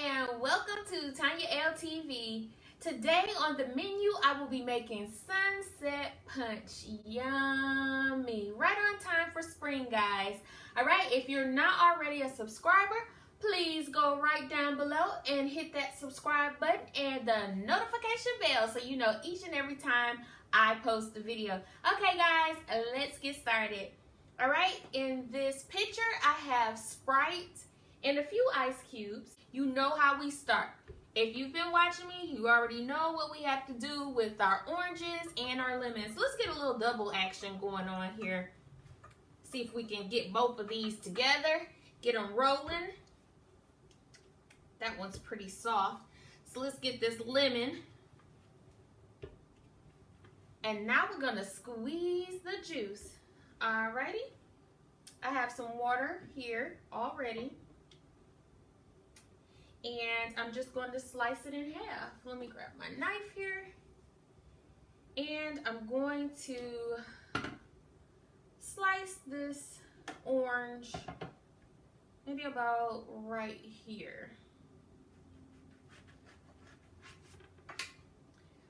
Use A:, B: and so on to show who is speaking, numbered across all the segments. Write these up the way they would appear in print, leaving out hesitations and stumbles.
A: and welcome to TonyaLTV. Today on the menu, I will be making sunset punch. Yummy. Right on time for spring, guys. All right, if you're not already a subscriber, please go right down below and hit that subscribe button and the notification bell so you know each and every time I post the video. Okay, guys, let's get started. All right, in this picture, I have Sprite and a few ice cubes. You know how we start. If you've been watching me, you already know what we have to do with our oranges and our lemons. Let's get a little double action going on here. See if we can get both of these together. Get them rolling. That one's pretty soft. So let's get this lemon. And now we're gonna squeeze the juice. Alrighty. I have some water here already. And I'm just going to slice it in half. Let me grab my knife here. And I'm going to slice this orange maybe about right here.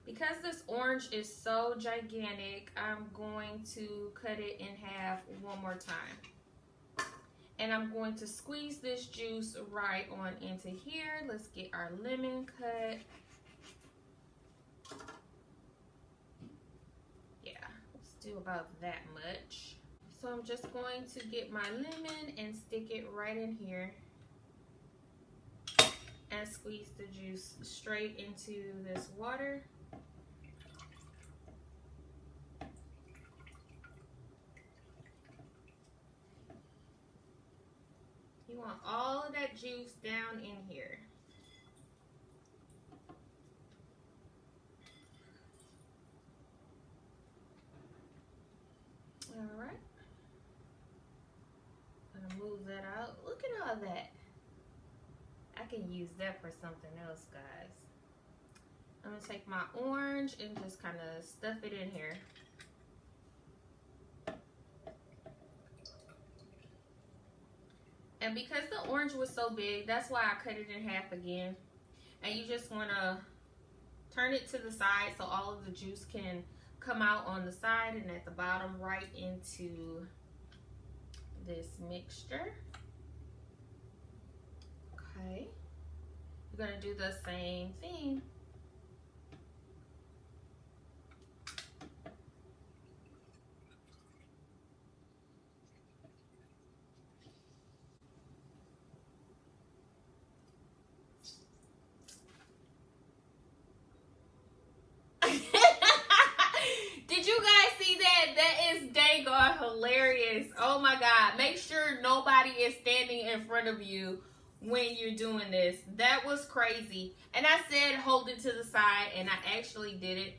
A: Because this orange is so gigantic, I'm going to cut it in half one more time. And I'm going to squeeze this juice right on into here. Let's get our lemon cut. Yeah, let's do about that much. So I'm just going to get my lemon and stick it right in here. And squeeze the juice straight into this water. You want all of that juice down in here. All right. I'm gonna move that out. Look at all that. I can use that for something else, guys. I'm gonna take my orange and just kind of stuff it in here. And because the orange was so big, that's why I cut it in half again. And you just want to turn it to the side so all of the juice can come out on the side and at the bottom right into this mixture. Okay. You're going to do the same thing. Hilarious. Oh my God. Make sure nobody is standing in front of you when you're doing this. That was crazy. And I said hold it to the side, and I actually did it.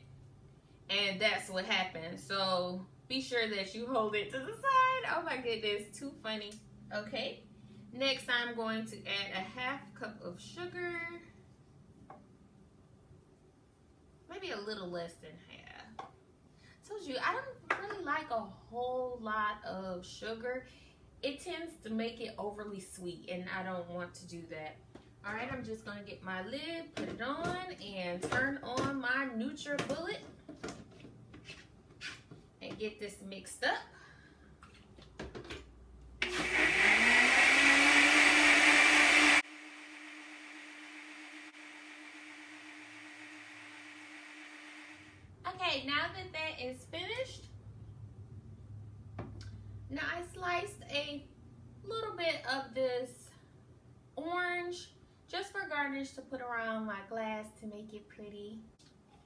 A: And that's what happened. So be sure that you hold it to the side. Oh my goodness. Too funny. Okay. Next, I'm going to add a half cup of sugar. Maybe a little less than half. Told you, I don't really like a whole lot of sugar. It tends to make it overly sweet, and I don't want to do that. All right, I'm just gonna get my lid, put it on, and turn on my NutriBullet and get this mixed up. Okay, now that that is finished, now I sliced a little bit of this orange just for garnish to put around my glass to make it pretty.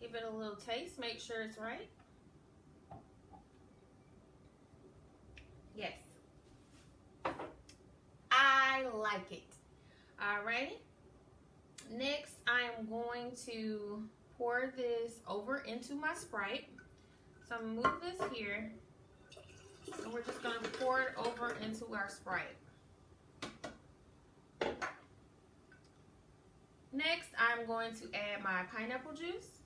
A: Give it a little taste, make sure it's right. Yes, I like it. Alrighty, next I am going to pour this over into my Sprite. So I'm gonna move this here, and we're just gonna pour it over into our Sprite. Next, I'm going to add my pineapple juice.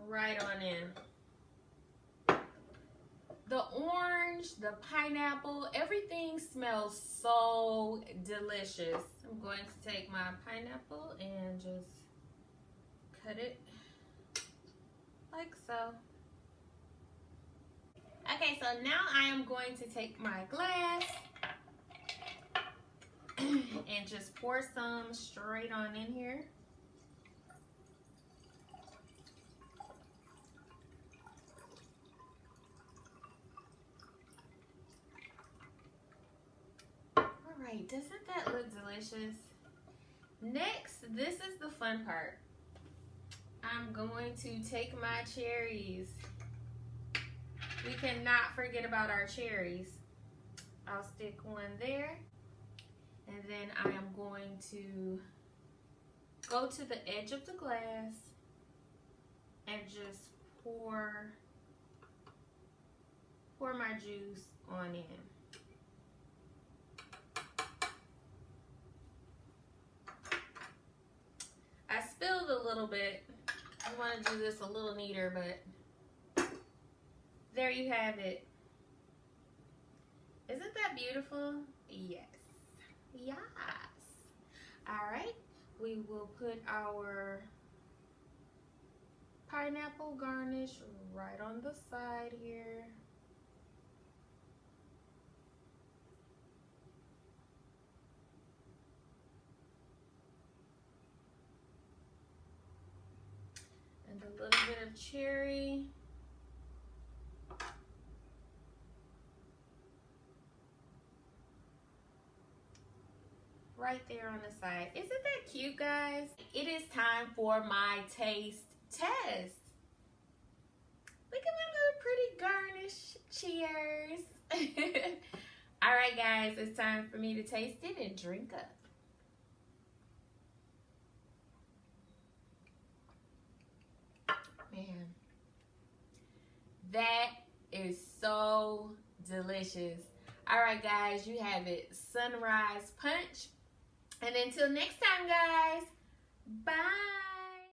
A: Right on in. The orange, the pineapple, everything smells so delicious. I'm going to take my pineapple and just cut it like so. Okay, so now I am going to take my glass and just pour some straight on in here. Alright, doesn't that look delicious? Next, this is the fun part. I'm going to take my cherries. We cannot forget about our cherries. I'll stick one there. And then I am going to go to the edge of the glass and just pour my juice on in. I spilled a little bit. I want to do this a little neater, but there you have it. Isn't that beautiful? Yes. Yes. All right. We will put our pineapple garnish right on the side here. And a little bit of cherry. Right there on the side. Isn't that cute, guys? It is time for my taste test. Look at my little pretty garnish. Cheers. All right, guys, it's time for me to taste it and drink up. Man, that is so delicious. All right, guys, you have it. Sunrise Punch. And until next time, guys, bye.